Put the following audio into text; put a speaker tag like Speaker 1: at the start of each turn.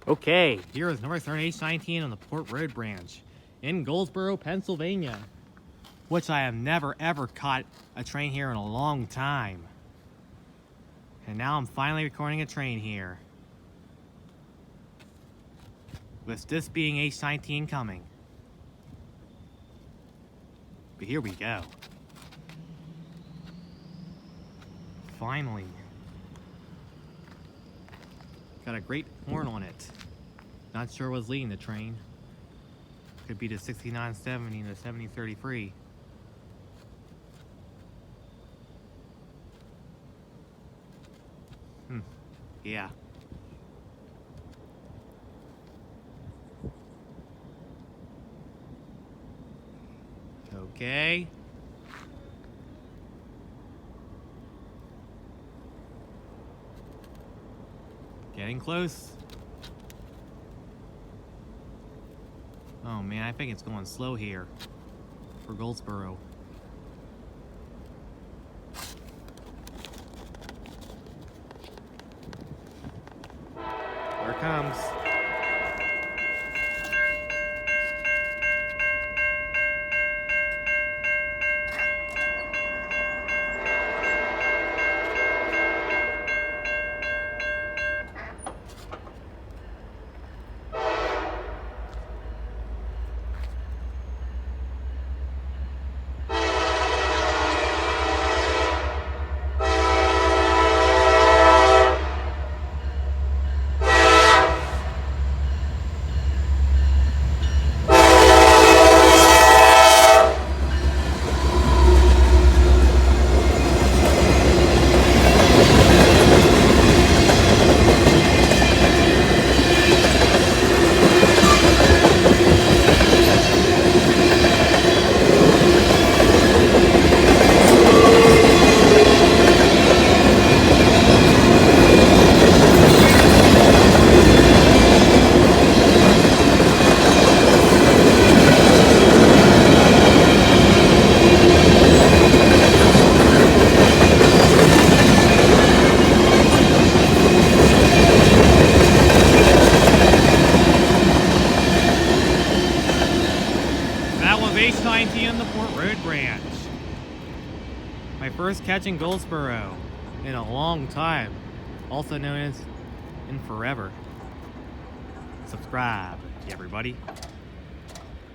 Speaker 1: Okay, here is Norfolk Southern H19 on the Port Road branch in Goldsboro, Pennsylvania, which I have never ever caught a train here in a long time. And now I'm finally recording a train here, with this being H19 coming. But here we go. Finally. Got a great horn on it. Not sure what's leading the train. Could be the 6970 and the 7033. Yeah. Okay. Getting close. Oh man, I think it's going slow here for Goldsboro. Here it comes. That was H19 on the Port Road branch. My first catch in Goldsboro in a long time, also known as in forever. Subscribe, everybody.